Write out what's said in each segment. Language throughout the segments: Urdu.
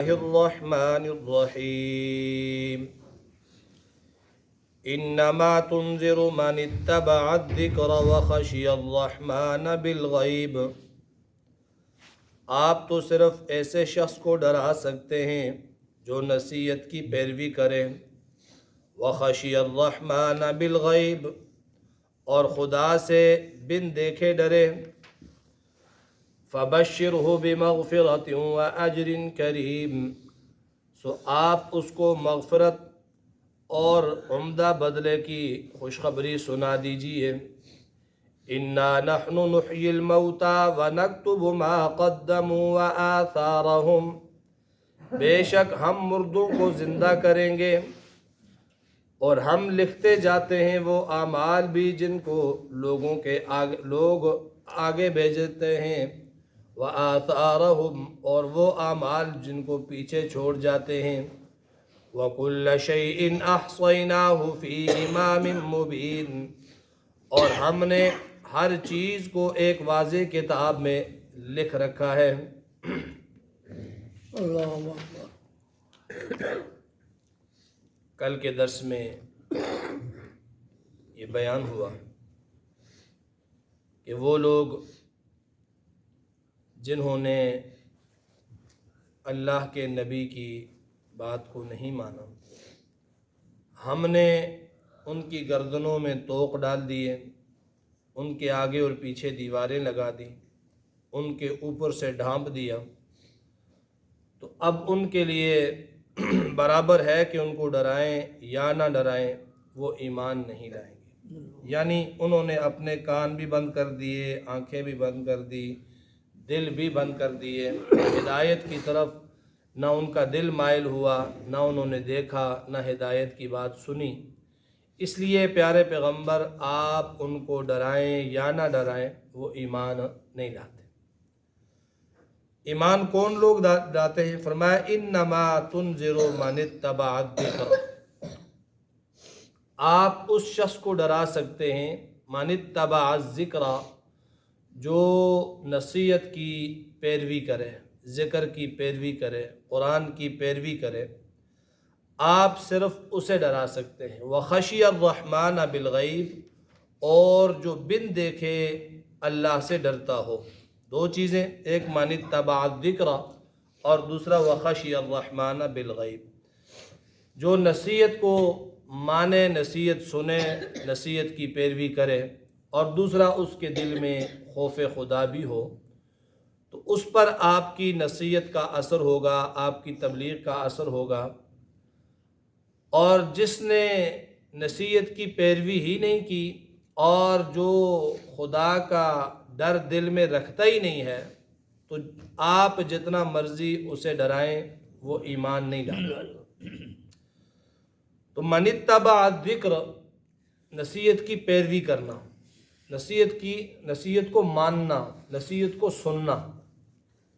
الرحمن الرحیم انما تنذر من اتبع الذکر وخشی الرحمن بالغیب۔ آپ تو صرف ایسے شخص کو ڈرا سکتے ہیں جو نصیحت کی پیروی کرے، وخشی الرحمن بالغیب، اور خدا سے بن دیکھے ڈرے، فبشرہ بمغفرۃ واجر کریم، سو آپ اس کو مغفرت اور عمدہ بدلے کی خوشخبری سنا دیجیے۔ انا نحن نحیی الموتى ونکتب ما قدموا وآثارهم، بے شک ہم مردوں کو زندہ کریں گے اور ہم لکھتے جاتے ہیں وہ اعمال بھی جن کو لوگ آگے بھیجتے ہیں، وآثارهم، اور وہ اعمال جن کو پیچھے چھوڑ جاتے ہیں، وَكُلَّ شَيْءٍ أَحْصَيْنَاهُ فِي إِمَامٍ مُبِينٍ، اور ہم نے ہر چیز کو ایک واضح کتاب میں لکھ رکھا ہے۔ اللہ اکبر۔ کل کے درس میں یہ بیان ہوا کہ وہ لوگ جنہوں نے اللہ کے نبی کی بات کو نہیں مانا، ہم نے ان کی گردنوں میں طوق ڈال دیے، ان کے آگے اور پیچھے دیواریں لگا دی، ان کے اوپر سے ڈھانپ دیا، تو اب ان کے لیے برابر ہے کہ ان کو ڈرائیں یا نہ ڈرائیں، وہ ایمان نہیں لائیں گے۔ یعنی انہوں نے اپنے کان بھی بند کر دیے، آنکھیں بھی بند کر دی، دل بھی بند کر دیے، ہدایت کی طرف نہ ان کا دل مائل ہوا، نہ انہوں نے دیکھا، نہ ہدایت کی بات سنی۔ اس لیے پیارے پیغمبر آپ ان کو ڈرائیں یا نہ ڈرائیں، وہ ایمان نہیں لاتے۔ ایمان کون لوگ لاتے ہیں؟ فرمایا انما تنذر من اتبع الذکر، آپ اس شخص کو ڈرا سکتے ہیں من اتبع الذکر، جو نصیحت کی پیروی کرے، ذکر کی پیروی کرے، قرآن کی پیروی کرے، آپ صرف اسے ڈرا سکتے ہیں۔ وخشی الرحمن بالغیب، اور جو بن دیکھے اللہ سے ڈرتا ہو۔ دو چیزیں، ایک من اتبع الذکر اور دوسرا وخشی الرحمن بالغیب، جو نصیحت کو مانے، نصیحت سنے، نصیحت کی پیروی کرے، اور دوسرا اس کے دل میں خوف خدا بھی ہو، تو اس پر آپ کی نصیحت کا اثر ہوگا، آپ کی تبلیغ کا اثر ہوگا۔ اور جس نے نصیحت کی پیروی ہی نہیں کی اور جو خدا کا ڈر دل میں رکھتا ہی نہیں ہے، تو آپ جتنا مرضی اسے ڈرائیں، وہ ایمان نہیں لاتا۔ تو من اتبع الذکر، نصیحت کی پیروی کرنا، نصیحت کو ماننا، نصیحت کو سننا،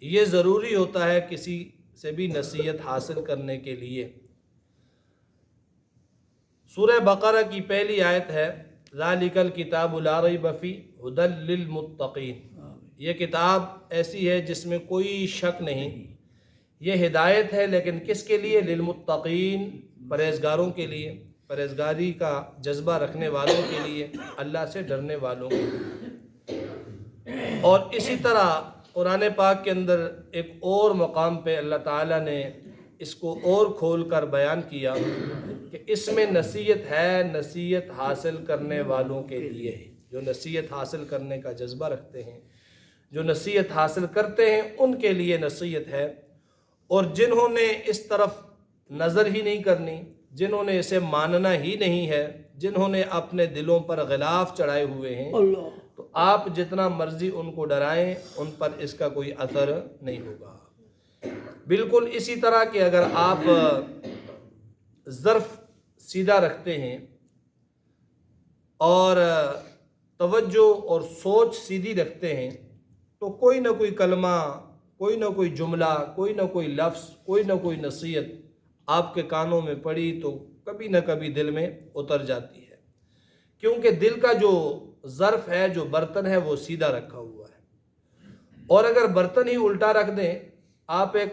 یہ ضروری ہوتا ہے کسی سے بھی نصیحت حاصل کرنے کے لیے۔ سورہ بقرہ کی پہلی آیت ہے ذالک الکتاب لا ریب فیہ ھدی للمتقین، یہ کتاب ایسی ہے جس میں کوئی شک نہیں، یہ ہدایت ہے، لیکن کس کے لیے؟ للمتقین، پرہیزگاروں کے لیے، پرہیزگاری کا جذبہ رکھنے والوں کے لیے، اللہ سے ڈرنے والوں کے لیے۔ اور اسی طرح قرآن پاک کے اندر ایک اور مقام پہ اللہ تعالیٰ نے اس کو اور کھول کر بیان کیا کہ اس میں نصیحت ہے، نصیحت حاصل کرنے والوں کے لیے ہے، جو نصیحت حاصل کرنے کا جذبہ رکھتے ہیں، جو نصیحت حاصل کرتے ہیں، ان کے لیے نصیحت ہے۔ اور جنہوں نے اس طرف نظر ہی نہیں کرنی، جنہوں نے اسے ماننا ہی نہیں ہے، جنہوں نے اپنے دلوں پر غلاف چڑھائے ہوئے ہیں، تو آپ جتنا مرضی ان کو ڈرائیں، ان پر اس کا کوئی اثر نہیں ہوگا۔ بالکل اسی طرح کہ اگر آپ ظرف سیدھا رکھتے ہیں اور توجہ اور سوچ سیدھی رکھتے ہیں، تو کوئی نہ کوئی کلمہ، کوئی نہ کوئی جملہ، کوئی نہ کوئی لفظ، کوئی نہ کوئی نصیحت آپ کے کانوں میں پڑی تو کبھی نہ کبھی دل میں اتر جاتی ہے، کیونکہ دل کا جو ظرف ہے، جو برتن ہے، وہ سیدھا رکھا ہوا ہے۔ اور اگر برتن ہی الٹا رکھ دیں، آپ ایک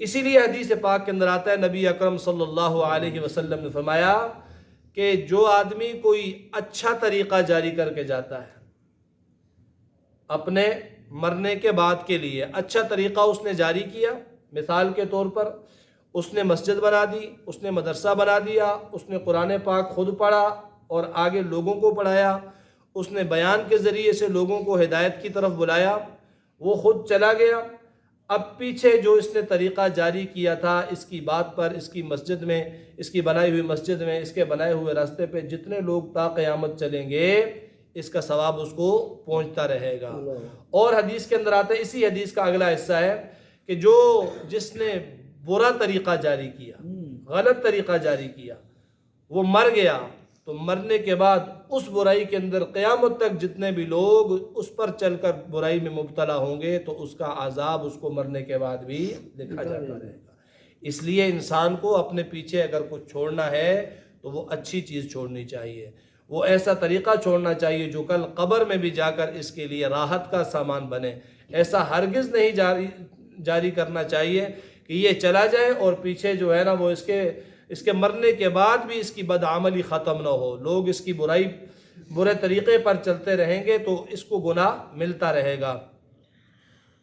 اسی لیے حدیث پاک کے اندر آتا ہے، نبی اکرم صلی اللہ علیہ وسلم نے فرمایا کہ جو آدمی کوئی اچھا طریقہ جاری کر کے جاتا ہے اپنے مرنے کے بعد کے لیے، اچھا طریقہ اس نے جاری کیا، مثال کے طور پر اس نے مسجد بنا دی، اس نے مدرسہ بنا دیا، اس نے قرآن پاک خود پڑھا اور آگے لوگوں کو پڑھایا، اس نے بیان کے ذریعے سے لوگوں کو ہدایت کی طرف بلایا، وہ خود چلا گیا، اب پیچھے جو اس نے طریقہ جاری کیا تھا اس کی بات پر، اس کی مسجد میں، اس کی بنائی ہوئی مسجد میں، اس کے بنائے ہوئے راستے پہ جتنے لوگ تا قیامت چلیں گے اس کا ثواب اس کو پہنچتا رہے گا۔ اور حدیث کے اندر آتا ہے، اسی حدیث کا اگلا حصہ ہے کہ جس نے برا طریقہ جاری کیا، غلط طریقہ جاری کیا، وہ مر گیا، تو مرنے کے بعد اس برائی کے اندر قیامت تک جتنے بھی لوگ اس پر چل کر برائی میں مبتلا ہوں گے تو اس کا عذاب اس کو مرنے کے بعد بھی لکھا جاتا رہے گا۔ اس لیے انسان کو اپنے پیچھے اگر کچھ چھوڑنا ہے تو وہ اچھی چیز چھوڑنی چاہیے، وہ ایسا طریقہ چھوڑنا چاہیے جو کل قبر میں بھی جا کر اس کے لیے راحت کا سامان بنے۔ ایسا ہرگز نہیں جاری کرنا چاہیے کہ یہ چلا جائے اور پیچھے جو ہے نا وہ اس کے مرنے کے بعد بھی اس کی بدعملی ختم نہ ہو، لوگ اس کی برے طریقے پر چلتے رہیں گے تو اس کو گناہ ملتا رہے گا۔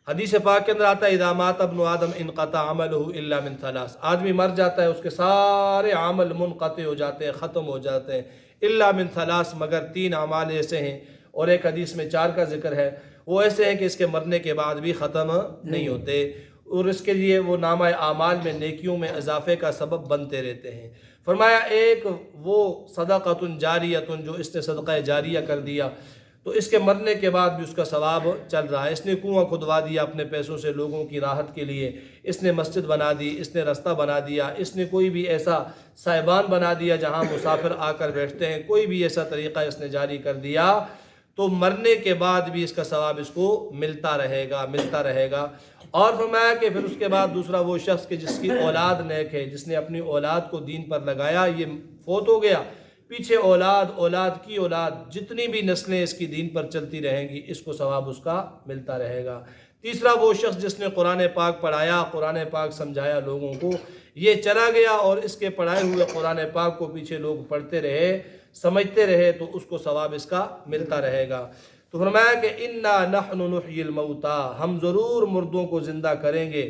حدیث پاک کے اندر آتا ہے، اذا مات ابن آدم انقطع عملہ الا من ثلاث، آدمی مر جاتا ہے اس کے سارے عمل منقطع ہو جاتے ہیں، ختم ہو جاتے ہیں، الا من ثلاث، مگر 3 اعمال ایسے ہیں، اور ایک حدیث میں 4 کا ذکر ہے، وہ ایسے ہیں کہ اس کے مرنے کے بعد بھی ختم نہیں ہوتے، اور اس کے لیے وہ نامہ اعمال میں نیکیوں میں اضافے کا سبب بنتے رہتے ہیں۔ فرمایا ایک وہ صدقۃ جاریۃ، جو اس نے صدقہ جاریہ کر دیا تو اس کے مرنے کے بعد بھی اس کا ثواب چل رہا ہے، اس نے کنواں کھدوا دیا اپنے پیسوں سے لوگوں کی راحت کے لیے، اس نے مسجد بنا دی، اس نے رستہ بنا دیا، اس نے کوئی بھی ایسا سائبان بنا دیا جہاں مسافر آ کر بیٹھتے ہیں، کوئی بھی ایسا طریقہ اس نے جاری کر دیا تو مرنے کے بعد بھی اس کا ثواب اس کو ملتا رہے گا۔ اور فرمایا کہ پھر اس کے بعد دوسرا وہ شخص کہ جس کی اولاد نیک ہے، جس نے اپنی اولاد کو دین پر لگایا، یہ فوت ہو گیا، پیچھے اولاد کی اولاد جتنی بھی نسلیں اس کی دین پر چلتی رہیں گی اس کو ثواب اس کا ملتا رہے گا۔ تیسرا وہ شخص جس نے قرآن پاک پڑھایا، قرآن پاک سمجھایا لوگوں کو، یہ چلا گیا اور اس کے پڑھائے ہوئے قرآن پاک کو پیچھے لوگ پڑھتے رہے، سمجھتے رہے تو اس کو ثواب اس کا ملتا رہے گا۔ تو فرمایا کہ انا نحن نحیی الموتى، ہم ضرور مردوں کو زندہ کریں گے،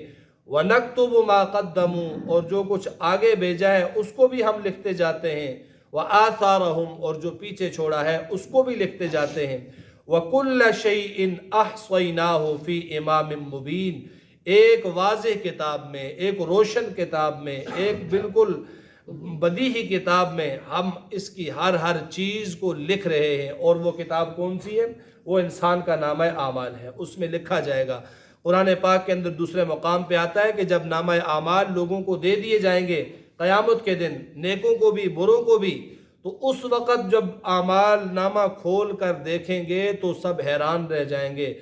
ونکتب ما قدموا، اور جو کچھ آگے بھیجا ہے اس کو بھی ہم لکھتے جاتے ہیں، وآثارہم، اور جو پیچھے چھوڑا ہے اس کو بھی لکھتے جاتے ہیں، وکل شیء احصیناہ فی امام مبین، ایک واضح کتاب میں، ایک روشن کتاب میں، ایک بالکل بدیہی کتاب میں ہم اس کی ہر چیز کو لکھ رہے ہیں، اور وہ کتاب کون سی ہے؟ وہ انسان کا نامہ اعمال ہے، اس میں لکھا جائے گا۔ قرآن پاک کے اندر دوسرے مقام پہ آتا ہے کہ جب نامہ اعمال لوگوں کو دے دیے جائیں گے قیامت کے دن، نیکوں کو بھی بروں کو بھی، تو اس وقت جب اعمال نامہ کھول کر دیکھیں گے تو سب حیران رہ جائیں گے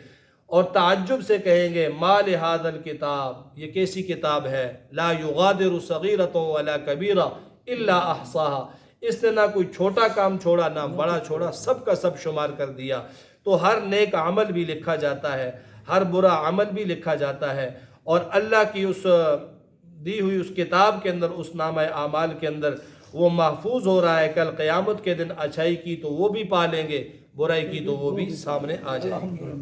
اور تعجب سے کہیں گے، ما لہذا الکتاب، یہ کیسی کتاب ہے، لا یغادر صغیرۃ ولا کبیرہ الا احصاها، اس نے نہ کوئی چھوٹا کام چھوڑا نہ بڑا چھوڑا، سب کا سب شمار کر دیا۔ تو ہر نیک عمل بھی لکھا جاتا ہے، ہر برا عمل بھی لکھا جاتا ہے، اور اللہ کی اس دی ہوئی اس کتاب کے اندر، اس نامہ اعمال کے اندر وہ محفوظ ہو رہا ہے۔ کل قیامت کے دن اچھائی کی تو وہ بھی پا لیں گے، برائی کی تو وہ بھی سامنے آ جائیں گے۔